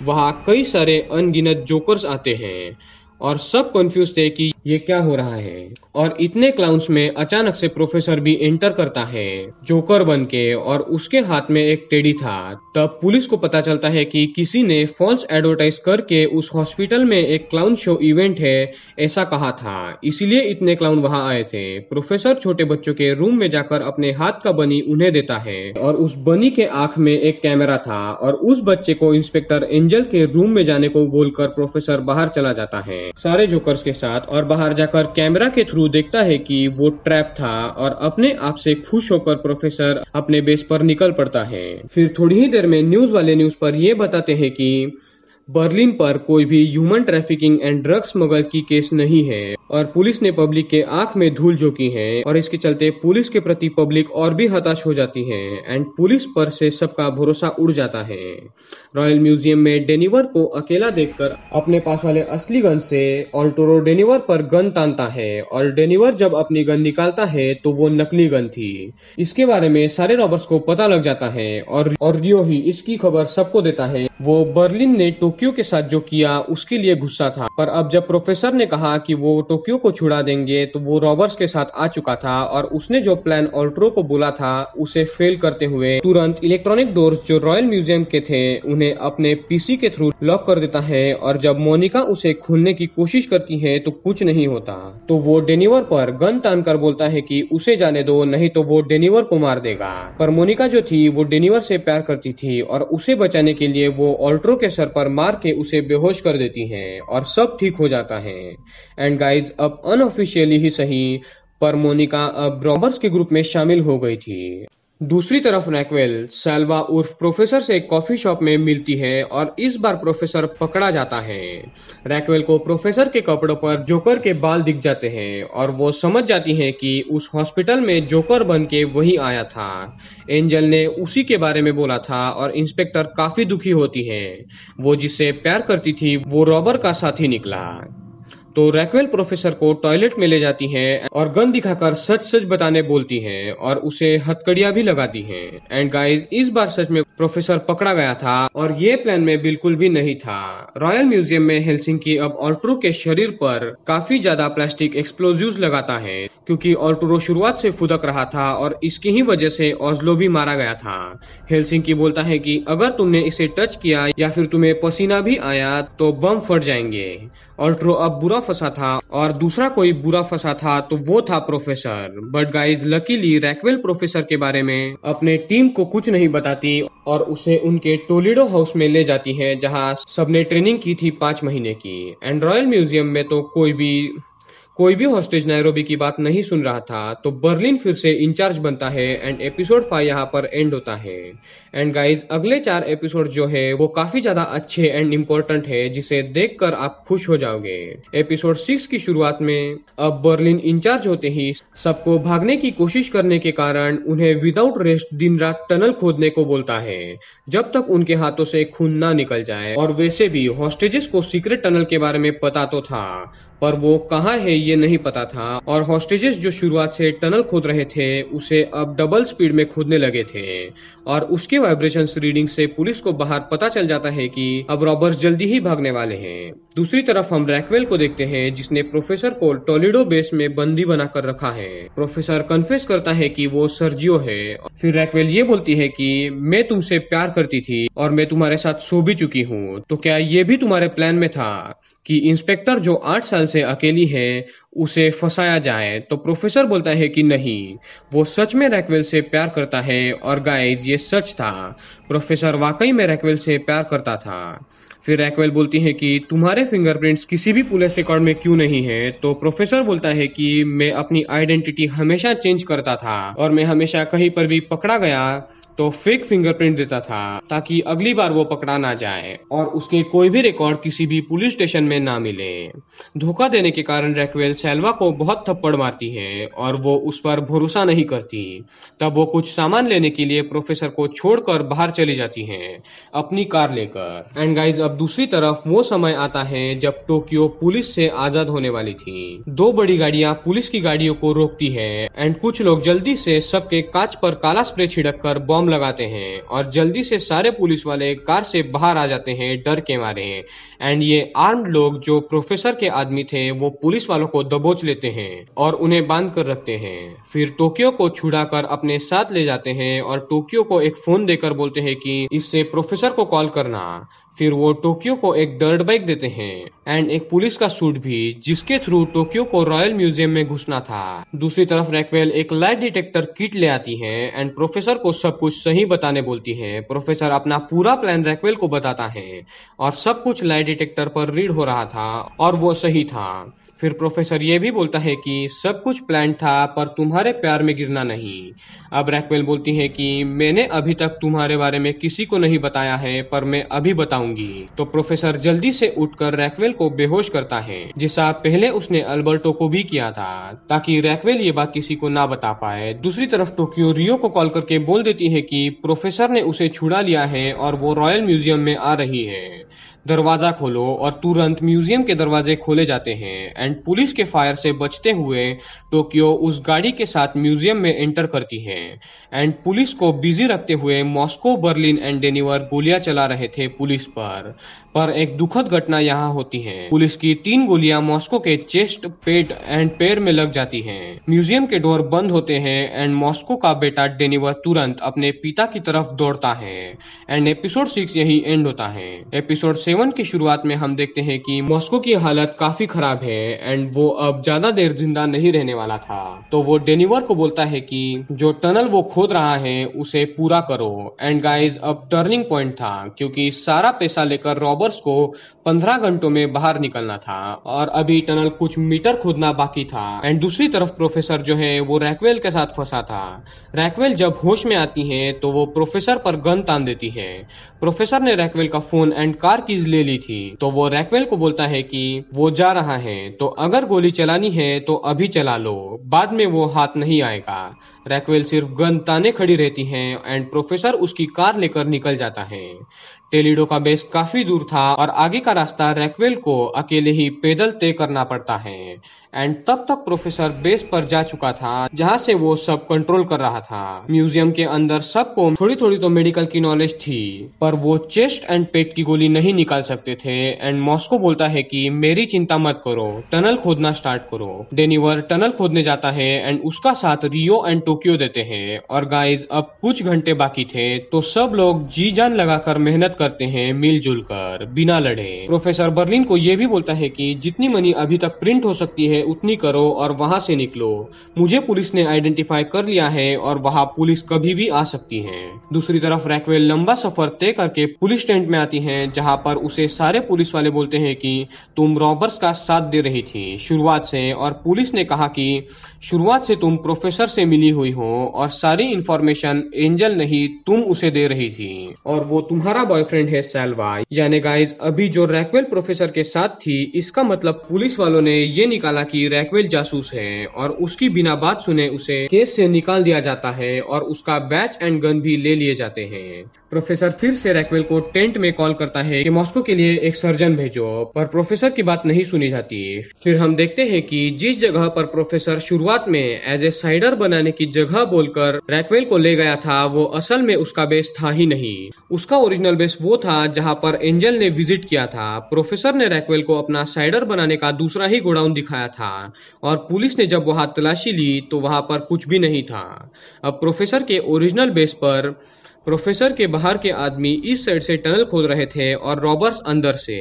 S1: वहां कई सारे अनगिनत जोकर्स आते हैं और सब कंफ्यूज थे कि ये क्या हो रहा है। और इतने क्लाउन्स में अचानक से प्रोफेसर भी एंटर करता है जोकर बनके और उसके हाथ में एक टेडी था। तब पुलिस को पता चलता है कि किसी ने फॉल्स एडवर्टाइज करके उस हॉस्पिटल में एक क्लाउन शो इवेंट है ऐसा कहा था, इसीलिए इतने क्लाउन वहां आए थे। प्रोफेसर छोटे बच्चों के रूम में जाकर अपने हाथ का बनी उन्हें देता है और उस बनी के आंख में एक कैमरा था और उस बच्चे को इंस्पेक्टर एंजल के रूम में जाने को बोलकर प्रोफेसर बाहर चला जाता है सारे जोकर्स के साथ और बाहर जाकर कैमरा के थ्रू देखता है कि वो ट्रैप था और अपने आप से खुश होकर प्रोफेसर अपने बेस पर निकल पड़ता है। फिर थोड़ी ही देर में न्यूज वाले न्यूज पर ये बताते हैं कि बर्लिन पर कोई भी human trafficking and drugs smuggle की केस नहीं है और पुलिस ने पब्लिक के आंख में धूल झोंकी है और इसके चलते पुलिस के प्रति पब्लिक और भी हताश हो जाती है एंड पुलिस पर से सबका भरोसा उड़ जाता है। रॉयल म्यूजियम में डेनिवर को अकेला देखकर अपने पास वाले असली गन से ऑल्टोरो डेनिवर पर गन तानता है और डेनिवर जब अपनी गन निकालता है तो वो नकली गन थी। इसके बारे में सारे रॉबर्स को पता लग जाता है और रियो ही इसकी खबर सबको देता है। वो बर्लिन ने टोक्यो के साथ जो किया उसके लिए गुस्सा था, पर अब जब प्रोफेसर ने कहा कि वो टोक्यो को छुड़ा देंगे तो वो रॉबर्स के साथ आ चुका था और उसने जो प्लान ऑल्ट्रो को बोला था उसे फेल करते हुए तुरंत इलेक्ट्रॉनिक डोर्स जो रॉयल म्यूजियम के थे उन्हें अपने पीसी के थ्रू लॉक कर देता है और जब मोनिका उसे खोलने की कोशिश करती है तो कुछ नहीं होता। तो वो डेनिवर पर गन तान कर बोलता है कि उसे जाने दो, नहीं तो वो डेनिवर को मार देगा। पर मोनिका जो थी वो डेनिवर से प्यार करती थी और उसे बचाने के लिए वो ऑल्ट्रो के सर पर मार के उसे बेहोश कर देती है और सब ठीक हो जाता है। एंड गाइज अब अनऑफिशियली ही सही पर मोनिका अब रॉबर्स के ग्रुप में शामिल हो गई थी। दूसरी तरफ रैक्वेल सैल्वा उर्फ प्रोफेसर से कॉफी शॉप में मिलती है और इस बार प्रोफेसर पकड़ा जाता है। रैक्वेल को प्रोफेसर के कपड़ों पर जोकर के बाल दिख जाते हैं और वो समझ जाती है कि उस हॉस्पिटल में जोकर बन के वही आया था। एंजल ने उसी के बारे में बोला था और इंस्पेक्टर काफी दुखी होती है। वो जिससे प्यार करती थी वो रॉबर का साथी निकला। तो रैक्वेल प्रोफेसर को टॉयलेट में ले जाती है और गन दिखाकर सच सच बताने बोलती है और उसे हथकड़ियां भी लगाती है। एंड गाइस इस बार सच में प्रोफेसर पकड़ा गया था और ये प्लान में बिल्कुल भी नहीं था। रॉयल म्यूजियम में हेल्सिंकी अब ऑल्ट्रो के शरीर पर काफी ज्यादा प्लास्टिक एक्सप्लोजिव्स लगाता है क्योंकि ऑल्ट्रो शुरुआत से फुदक रहा था और इसकी ही वजह से ओस्लो भी मारा गया था। हेल्सिंकी बोलता है कि अगर तुमने इसे टच किया या फिर तुम्हें पसीना भी आया तो बम फट जाएंगे। ऑल्ट्रो अब बुरा फंसा था और दूसरा कोई बुरा फंसा था तो वो था professor. But guys luckily Raquel professor के बारे में अपने टीम को कुछ नहीं बताती और उसे उनके टोलेडो हाउस में ले जाती है जहां सबने ट्रेनिंग की थी 5 महीने की। एंड रॉयल म्यूजियम में तो कोई भी हॉस्टेज नैरोबी की बात नहीं सुन रहा था तो बर्लिन फिर से इंचार्ज बनता है एंड एपिसोड 5 यहाँ पर एंड होता है। एंड गाइज अगले 4 एपिसोड जो है वो काफी ज्यादा अच्छे एंड इम्पोर्टेंट है जिसे देखकर आप खुश हो जाओगे। एपिसोड 6 की शुरुआत में अब बर्लिन इंचार्ज होते ही सबको भागने की कोशिश करने के कारण उन्हें विदाउट रेस्ट दिन रात टनल खोदने को बोलता है जब तक उनके हाथों से खून ना निकल जाए। और वैसे भी हॉस्टेजेस को सीक्रेट टनल के बारे में पता तो था पर वो कहाँ है ये नहीं पता था और हॉस्टेजेस जो शुरुआत से टनल खोद रहे थे उसे अब डबल स्पीड में खोदने लगे थे और उसके वाइब्रेशंस रीडिंग से पुलिस को बाहर पता चल जाता है कि अब रॉबर्स जल्दी ही भागने वाले हैं। दूसरी तरफ हम रैक्वेल को देखते हैं जिसने प्रोफेसर को टोलेडो बेस में बंदी बनाकर रखा है। प्रोफेसर कन्फेस करता है कि वो सर्जियो है। फिर रैक्वेल ये बोलती है कि मैं तुमसे प्यार करती थी और मैं तुम्हारे साथ सो भी चुकी हूँ, तो क्या ये भी तुम्हारे प्लान में था कि इंस्पेक्टर जो 8 साल से अकेली है उसे फंसाया जाए? तो प्रोफेसर बोलता है कि नहीं, वो सच में रैक्वेल से प्यार करता है और गाइज ये सच था, प्रोफेसर वाकई में रैक्वेल से प्यार करता था। फिर रैक्वेल बोलती है कि तुम्हारे फिंगरप्रिंट्स किसी भी पुलिस रिकॉर्ड में क्यों नहीं है? तो प्रोफेसर बोलता है कि मैं अपनी आइडेंटिटी हमेशा चेंज करता था और मैं हमेशा कहीं पर भी पकड़ा गया तो फेक फिंगरप्रिंट देता था ताकि अगली बार वो पकड़ा ना जाए और उसके कोई भी रिकॉर्ड किसी भी पुलिस स्टेशन में ना मिले। धोखा देने के कारण रैक्वेल सैल्वा को बहुत थप्पड़ मारती है और वो उस पर भरोसा नहीं करती। तब वो कुछ सामान लेने के लिए प्रोफेसर को छोड़कर बाहर चली जाती है अपनी कार लेकर। एंड गाइज अब दूसरी तरफ वो समय आता है जब टोक्यो पुलिस से आजाद होने वाली थी। 2 बड़ी गाड़ियां पुलिस की गाड़ियों को रोकती है एंड कुछ लोग जल्दी से सबके कांच पर काला स्प्रे छिड़क कर बॉम्ब लगाते हैं और जल्दी से सारे पुलिस वाले कार से बाहर आ जाते हैं डर के मारे। एंड ये आर्म्ड लोग जो प्रोफेसर के आदमी थे वो पुलिस वालों को दबोच लेते हैं और उन्हें बांध कर रखते हैं। फिर टोक्यो को छुड़ाकर अपने साथ ले जाते हैं और टोक्यो को एक फोन देकर बोलते हैं कि इससे प्रोफेसर को कॉल करना। फिर वो टोक्यो को एक डर्ट बाइक देते हैं एंड एक पुलिस का सूट भी जिसके थ्रू टोक्यो को रॉयल म्यूजियम में घुसना था। दूसरी तरफ रैक्वेल एक लाइट डिटेक्टर किट ले आती है एंड प्रोफेसर को सब कुछ सही बताने बोलती है। प्रोफेसर अपना पूरा प्लान रैक्वेल को बताता है और सब कुछ लाइट डिटेक्टर पर रीड हो रहा था और वो सही था। फिर प्रोफेसर ये भी बोलता है कि सब कुछ प्लान था पर तुम्हारे प्यार में गिरना नहीं। अब रैक्वेल बोलती है कि मैंने अभी तक तुम्हारे बारे में किसी को नहीं बताया है पर मैं अभी बताऊंगी। तो प्रोफेसर जल्दी से उठकर रैक्वेल को बेहोश करता है, जैसा पहले उसने अल्बर्टो को भी किया था, ताकि रैक्वेल ये बात किसी को ना बता पाए। दूसरी तरफ टोक्यो रियो को कॉल करके बोल देती है कि प्रोफेसर ने उसे छुड़ा लिया है और वो रॉयल म्यूजियम में आ रही है, दरवाजा खोलो। और तुरंत म्यूजियम के दरवाजे खोले जाते हैं एंड पुलिस के फायर से बचते हुए टोक्यो उस गाड़ी के साथ म्यूजियम में एंटर करती है एंड पुलिस को बिजी रखते हुए मॉस्को, बर्लिन एंड डेनिवर गोलियां चला रहे थे पुलिस पर एक दुखद घटना यहाँ होती है। पुलिस की 3 गोलियां मॉस्को के चेस्ट, पेट एंड पैर में लग जाती हैं। म्यूजियम के डोर बंद होते हैं एंड मॉस्को का बेटा डेनिवर तुरंत अपने पिता की तरफ दौड़ता है एंड एपिसोड 6 यही एंड होता है। एपिसोड 7 की शुरुआत में हम देखते हैं कि मॉस्को की हालत काफी खराब है एंड वो अब ज्यादा देर जिंदा नहीं रहने वाला था। तो वो डेनिवर को बोलता है कि जो टनल वो खोद रहा है उसे पूरा करो। एंड गाइस, अब टर्निंग पॉइंट था क्योंकि सारा पैसा लेकर रॉबर्ट्स को 15 घंटों में बाहर निकलना था और अभी टनल कुछ मीटर खोदना बाकी था। एंड दूसरी तरफ प्रोफेसर जो है वो रैक्वेल के साथ फंसा था। रैक्वेल जब होश में आती है तो वो प्रोफेसर पर गन तान देती है। प्रोफेसर ने रैक्वेल का फोन एंड कार कीज ले ली थी, तो वो रैक्वेल को बोलता है कि वो जा रहा है तो अगर गोली चलानी है तो अभी चला लो, बाद में वो हाथ नहीं आएगा। रैक्वेल सिर्फ गन ताने खड़ी रहती है एंड प्रोफेसर उसकी कार लेकर निकल जाता है। टेलिडो का बेस काफी दूर था और आगे का रास्ता रैक्वेल को अकेले ही पैदल तय करना पड़ता है एंड तब तक प्रोफेसर बेस पर जा चुका था जहां से वो सब कंट्रोल कर रहा था। म्यूजियम के अंदर सबको थोड़ी थोड़ी तो मेडिकल की नॉलेज थी पर वो चेस्ट एंड पेट की गोली नहीं निकाल सकते थे एंड मॉस्को बोलता है कि मेरी चिंता मत करो, टनल खोदना स्टार्ट करो। डेनिवर टनल खोदने जाता है एंड उसका साथ रियो एंड टोक्यो देते हैं। और गाइज, अब कुछ घंटे बाकी थे तो सब लोग जी जान लगाकर मेहनत करते हैं मिलजुल कर, बिना लड़े। प्रोफेसर बर्लिन को ये भी बोलता है कि जितनी मनी अभी तक प्रिंट हो सकती है उतनी करो और वहां से निकलो। मुझे पुलिस ने आइडेंटिफाई कर लिया है और वहां पुलिस कभी भी आ सकती है। दूसरी तरफ रैक्वेल लंबा सफर तय करके पुलिस टेंट में आती है जहां पर उसे सारे पुलिस वाले बोलते हैं कि तुम रॉबर्स का साथ दे रही थी शुरुआत से, और पुलिस ने कहा कि शुरुआत से तुम प्रोफेसर से मिली हुई हो और सारी इंफॉर्मेशन एंजल नहीं तुम उसे दे रही थी और वो तुम्हारा बॉयफ्रेंड है सैल्वा। यानी गाइज, अभी जो रैक्वेल प्रोफेसर के साथ थी इसका मतलब पुलिस वालों ने ये निकाला कि रैक्वेल जासूस है और उसकी बिना बात सुने उसे केस से निकाल दिया जाता है और उसका बैच एंड गन भी ले लिए जाते हैं। प्रोफेसर फिर से रैक्वेल को टेंट में कॉल करता है कि मॉस्को के लिए एक सर्जन भेजो, पर प्रोफेसर की बात नहीं सुनी जाती। फिर हम देखते हैं कि जिस जगह पर प्रोफेसर शुरुआत में एज ए साइडर बनाने की जगह बोलकर रैक्वेल को ले गया था वो असल में उसका बेस था ही नहीं। उसका ओरिजिनल बेस वो था जहां पर एंजल ने विजिट किया था। प्रोफेसर ने रैक्वेल को अपना साइडर बनाने का दूसरा ही गोडाउन दिखाया था और पुलिस ने जब वहां तलाशी ली तो वहां पर कुछ भी नहीं था। अब प्रोफेसर के ओरिजिनल बेस पर प्रोफेसर के बाहर के आदमी इस साइड से टनल खोद रहे थे और रॉबर्स अंदर से,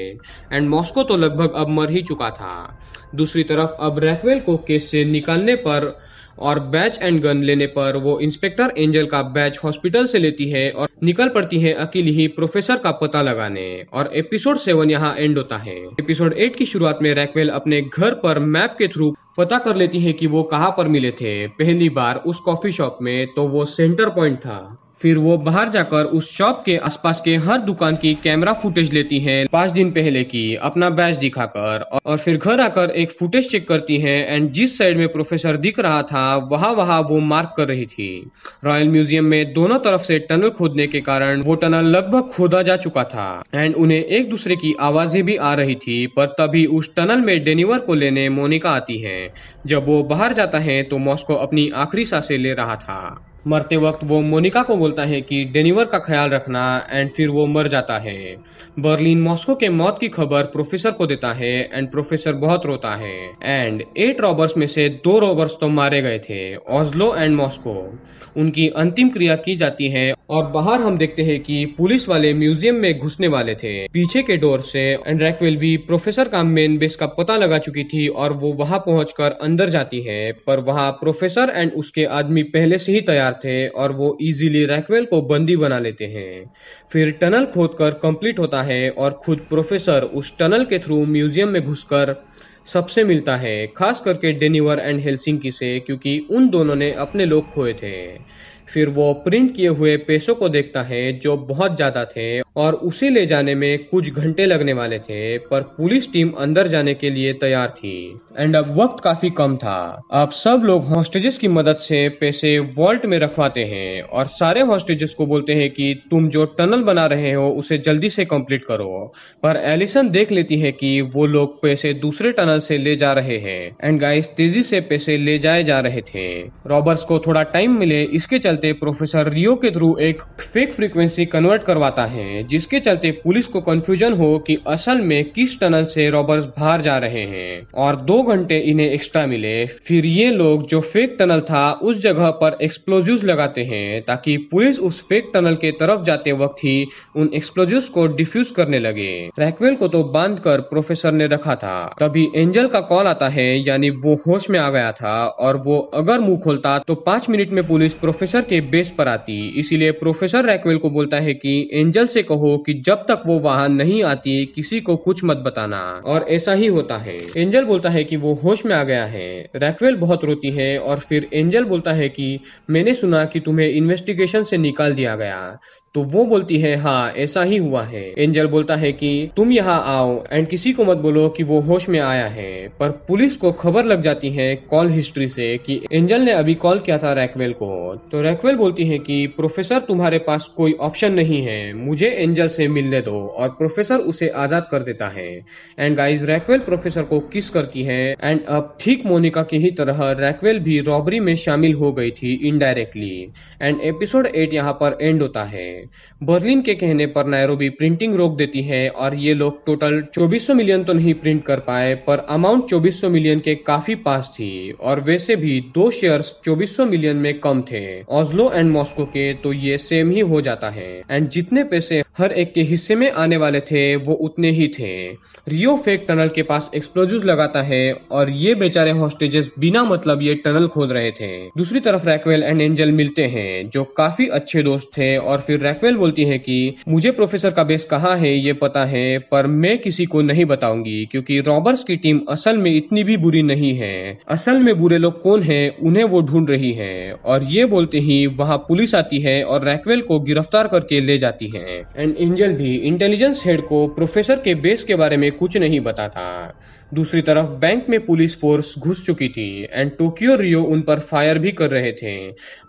S1: एंड मॉस्को तो लगभग अब मर ही चुका था। दूसरी तरफ अब रैक्वेल को केस से निकालने पर और बैच एंड गन लेने पर वो इंस्पेक्टर एंजल का बैच हॉस्पिटल से लेती है और निकल पड़ती है अकेली ही प्रोफेसर का पता लगाने। और एपिसोड 7 यहाँ एंड होता है। एपिसोड 8 की शुरुआत में रैक्वेल अपने घर पर मैप के थ्रू पता कर लेती है कि वो कहाँ पर मिले थे पहली बार उस कॉफी शॉप में, तो वो सेंटर पॉइंट था। फिर वो बाहर जाकर उस शॉप के आसपास के हर दुकान की कैमरा फुटेज लेती है 5 दिन पहले की अपना बैच दिखाकर, और फिर घर आकर एक फुटेज चेक करती है एंड जिस साइड में प्रोफेसर दिख रहा था वहां वो मार्क कर रही थी। रॉयल म्यूजियम में दोनों तरफ से टनल खोदने के कारण वो टनल लगभग खोदा जा चुका था एंड उन्हें एक दूसरे की आवाजें भी आ रही थी। पर तभी उस टनल में डेनिवर को लेने मोनिका आती है। जब वो बाहर जाता है तो मॉस्को अपनी आखिरी सांसें ले रहा था। मरते वक्त वो मोनिका को बोलता है कि डेनिवर का ख्याल रखना एंड फिर वो मर जाता है। बर्लिन मॉस्को के मौत की खबर प्रोफेसर को देता है एंड प्रोफेसर बहुत रोता है एंड 8 रॉबर्स में से 2 रॉबर्स तो मारे गए थे, ऑस्लो एंड मॉस्को। उनकी अंतिम क्रिया की जाती है और बाहर हम देखते हैं कि पुलिस वाले म्यूजियम में घुसने वाले थे पीछे के डोर से एंड रैक्वेल भी प्रोफेसर का मेन बेस का पता लगा चुकी थी और वो वहां पहुंचकर अंदर जाती है। पर वहां प्रोफेसर एंड उसके आदमी पहले से ही तैयार थे और वो इजीली रैक्वेल को बंदी बना लेते हैं। फिर टनल खोदकर कंप्लीट होता है और खुद प्रोफेसर उस टनल के थ्रू म्यूजियम में घुसकर सबसे मिलता है, खास करके डेनिवर एंड हेलसिंकी से, क्योंकि उन दोनों ने अपने लोग खोए थे। फिर वो प्रिंट किए हुए पैसों को देखता है जो बहुत ज्यादा थे और उसे ले जाने में कुछ घंटे लगने वाले थे, पर पुलिस टीम अंदर जाने के लिए तैयार थी। एंड अब वक्त काफी कम था। अब सब लोग हॉस्टेजेस की मदद से पैसे वॉल्ट में रखवाते हैं और सारे हॉस्टेजेस को बोलते हैं कि तुम जो टनल बना रहे हो उसे जल्दी से कंप्लीट करो। पर एलिसन देख लेती है कि वो लोग पैसे दूसरे टनल से ले जा रहे हैं एंड गाइस तेजी से पैसे ले जाए जा रहे थे। रॉबर्ट्स को थोड़ा टाइम मिले, इसके चलते प्रोफेसर रियो के थ्रू एक फेक फ्रीक्वेंसी कन्वर्ट करवाता है, जिसके चलते पुलिस को कंफ्यूजन हो कि असल में किस टनल से रॉबर्ट्स बाहर जा रहे हैं और 2 घंटे इन्हें एक्स्ट्रा मिले। फिर ये लोग जो फेक टनल था उस जगह पर एक्सप्लोजिव्स लगाते हैं ताकि पुलिस उस फेक टनल के तरफ जाते वक्त ही उन एक्सप्लोजिव्स को डिफ्यूज करने लगे। रैक्वेल को तो बांध कर प्रोफेसर ने रखा था। तभी एंजल का कॉल आता है, यानी वो होश में आ गया था और वो अगर मुंह खोलता तो 5 मिनट में पुलिस प्रोफेसर के बेस पर आती। इसीलिए प्रोफेसर रैक्वेल को बोलता है कि एंजल से कहो कि जब तक वो वहां नहीं आती किसी को कुछ मत बताना। और ऐसा ही होता है। एंजल बोलता है कि वो होश में आ गया है। रैक्वेल बहुत रोती है और फिर एंजल बोलता है कि मैंने सुना कि तुम्हें इन्वेस्टिगेशन से निकाल दिया गया। तो वो बोलती है हाँ ऐसा ही हुआ है। एंजल बोलता है कि तुम यहाँ आओ एंड किसी को मत बोलो कि वो होश में आया है। पर पुलिस को खबर लग जाती है कॉल हिस्ट्री से कि एंजल ने अभी कॉल किया था रैक्वेल को। तो रैक्वेल बोलती है कि प्रोफेसर तुम्हारे पास कोई ऑप्शन नहीं है, मुझे एंजल से मिलने दो, और प्रोफेसर उसे आजाद कर देता है। एंड गाइज रैक्वेल प्रोफेसर को किस करती है एंड अब ठीक मोनिका की ही तरह रैक्वेल भी रॉबरी में शामिल हो गई थी इनडायरेक्टली। एंड एपिसोड 8 यहाँ पर एंड होता है। बर्लिन के कहने पर नायरोबी प्रिंटिंग रोक देती है और ये लोग टोटल 2400 मिलियन तो नहीं प्रिंट कर पाए, पर अमाउंट 2400 मिलियन के काफी पास थी और वैसे भी 2 शेयर्स 2400 मिलियन में कम थे। ऑस्लो एंड मॉस्को के तो ये सेम ही हो जाता है एंड जितने पैसे हर एक के हिस्से में आने वाले थे वो उतने ही थे। रियो फेक टनल के पास एक्सप्लोजिव्स लगाता है और ये बेचारे हॉस्टेजेस बिना मतलब ये टनल खोद रहे थे। दूसरी तरफ रैक्वेल एंड एंजल मिलते हैं जो काफी अच्छे दोस्त थे और फिर रैक्वेल बोलती है कि मुझे प्रोफेसर का बेस कहाँ है ये पता है, पर मैं किसी को नहीं बताऊंगी क्योंकि रॉबर्ट्स की टीम असल में इतनी भी बुरी नहीं है। असल में बुरे लोग कौन है उन्हें वो ढूंढ रही है। और ये बोलते ही वहाँ पुलिस आती है और रैक्वेल को गिरफ्तार करके ले जाती है। एंड एंजल भी इंटेलिजेंस हेड को प्रोफेसर के बेस के बारे में कुछ नहीं बताता। दूसरी तरफ बैंक में पुलिस फोर्स घुस चुकी थी एंड टोक्यो रियो उन पर फायर भी कर रहे थे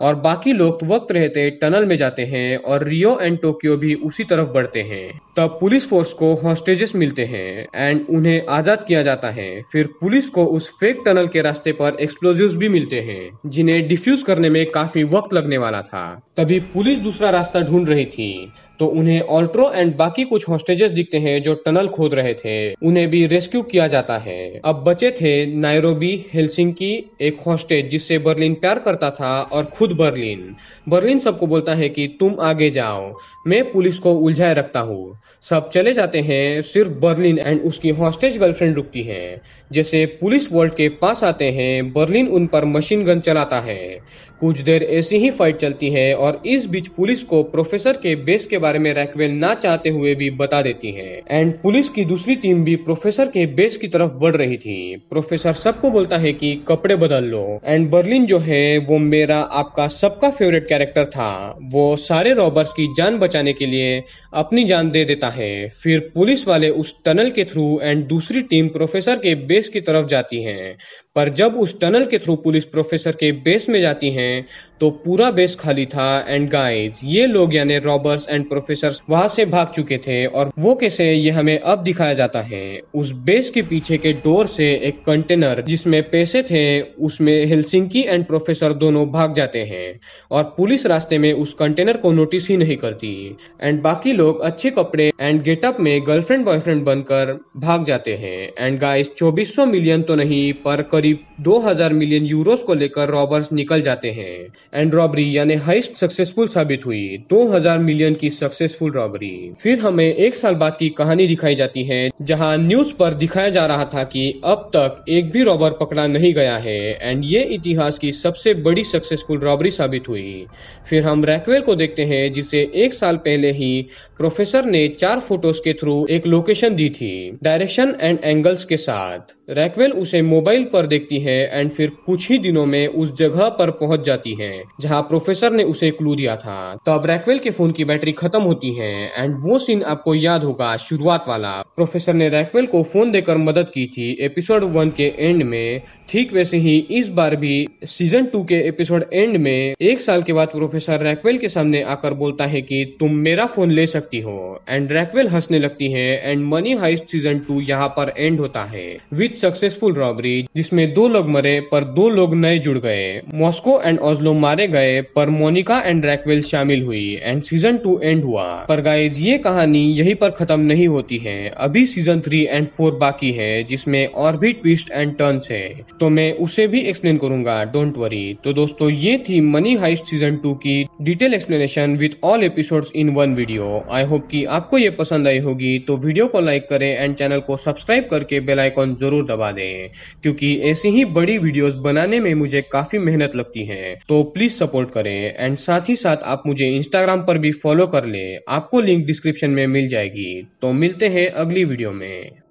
S1: और बाकी लोग वक्त रहते टनल में जाते हैं और रियो एंड टोक्यो भी उसी तरफ बढ़ते हैं। तब पुलिस फोर्स को हॉस्टेजेस मिलते हैं एंड उन्हें आजाद किया जाता है। फिर पुलिस को उस फेक टनल के रास्ते पर एक्सप्लोजिव्स भी मिलते हैं जिन्हें डिफ्यूज करने में काफी वक्त लगने वाला था। तभी पुलिस दूसरा रास्ता ढूंढ रही थी तो उन्हें ऑल्ट्रो एंड बाकी कुछ हॉस्टेजेस दिखते हैं जो टनल खोद रहे थे। उन्हें भी रेस्क्यू किया जाता है। अब बचे थे नायरोबी, हेलसिंकी, एक हॉस्टेज जिससे बर्लिन प्यार करता था और खुद बर्लिन। बर्लिन सबको बोलता है कि तुम आगे जाओ, मैं पुलिस को उलझाए रखता हूँ। सब चले जाते हैं, सिर्फ बर्लिन एंड उसकी हॉस्टेज गर्लफ्रेंड रुकती है। जैसे पुलिस वॉल्ट के पास आते हैं, बर्लिन उन पर मशीन गन चलाता है। कुछ देर ऐसी ही फाइट चलती है और इस बीच पुलिस को प्रोफेसर के बेस के बारे में रैक्वेल ना चाहते हुए भी बता देती है एंड पुलिस की दूसरी टीम भी प्रोफेसर के बेस की तरफ बढ़ रही थी। प्रोफेसर सबको बोलता है कि कपड़े बदल लो एंड बर्लिन जो है वो मेरा आपका सबका फेवरेट कैरेक्टर था, वो सारे रॉबर्स की जान बचाने के लिए अपनी जान दे देता है। फिर पुलिस वाले उस टनल के थ्रू एंड दूसरी टीम प्रोफेसर के बेस की तरफ जाती है। पर जब उस टनल के थ्रू पुलिस प्रोफेसर के बेस में जाती है तो पूरा बेस खाली था एंड गाइस ये लोग यानी रॉबर्स एंड प्रोफेसर वहां से भाग चुके थे और वो कैसे ये हमें अब दिखाया जाता है। उस बेस के पीछे के डोर से एक कंटेनर जिसमें पैसे थे उसमें हेलसिंकी एंड प्रोफेसर दोनों भाग जाते हैं और पुलिस रास्ते में उस कंटेनर को नोटिस ही नहीं करती एंड बाकी लोग अच्छे कपड़े एंड गेटअप में गर्लफ्रेंड बॉयफ्रेंड बनकर भाग जाते हैं। एंड गाइस 2400 मिलियन तो नहीं पर करीब 2000 मिलियन यूरोस को लेकर रॉबर्स निकल जाते हैं एंड रॉबरी यानी हाइस्ट सक्सेसफुल साबित हुई। 2000 मिलियन की सक्सेसफुल रॉबरी। फिर हमें एक साल बाद की कहानी दिखाई जाती है जहां न्यूज पर दिखाया जा रहा था कि अब तक एक भी रॉबर पकड़ा नहीं गया है एंड ये इतिहास की सबसे बड़ी सक्सेसफुल रॉबरी साबित हुई। फिर हम रैक्वेल को देखते हैं जिसे एक साल पहले ही प्रोफेसर ने 4 फोटोज के थ्रू एक लोकेशन दी थी डायरेक्शन एंड एंगल्स के साथ। रैक्वेल उसे मोबाइल पर देखती है एंड फिर कुछ ही दिनों में उस जगह पर पहुंच जाती है जहां प्रोफेसर ने उसे क्लू दिया था। तब रैक्वेल के फोन की बैटरी खत्म होती है एंड वो सीन आपको याद होगा, शुरुआत वाला। प्रोफेसर ने रैक्वेल को फोन देकर मदद की थी एपिसोड 1 के एंड में। ठीक वैसे ही इस बार भी सीजन 2 के एपिसोड एंड में एक साल के बाद प्रोफेसर रैक्वेल के सामने आकर बोलता है कि तुम मेरा फोन ले सकती हो एंड रैक्वेल हंसने लगती है एंड मनी हाइस्ट सीजन 2 यहाँ पर एंड होता है विद सक्सेसफुल रॉबरी जिसमें 2 लोग मरे पर 2 लोग नए जुड़ गए। मॉस्को एंड ओस्लो मारे गए पर मोनिका एंड रैक्वेल शामिल हुई एंड सीजन 2 एंड हुआ। पर गाइज ये कहानी यहीं पर खत्म नहीं होती है, अभी सीजन 3 एंड 4 बाकी है जिसमें और भी ट्विस्ट एंड टर्न्स है, तो मैं उसे भी एक्सप्लेन करूंगा, डोंट वरी। तो दोस्तों ये थी मनी हाइस्ट सीजन 2 की detail explanation with all episodes in one video. I hope कि आपको ये पसंद आई होगी, तो वीडियो को लाइक करें एंड चैनल को सब्सक्राइब करके बेल आइकॉन जरूर दबा दें क्योंकि ऐसी ही बड़ी वीडियोस बनाने में मुझे काफी मेहनत लगती है। तो प्लीज सपोर्ट करें एंड साथ ही साथ आप मुझे इंस्टाग्राम पर भी फॉलो कर ले, आपको लिंक डिस्क्रिप्शन में मिल जाएगी। तो मिलते हैं अगली वीडियो में।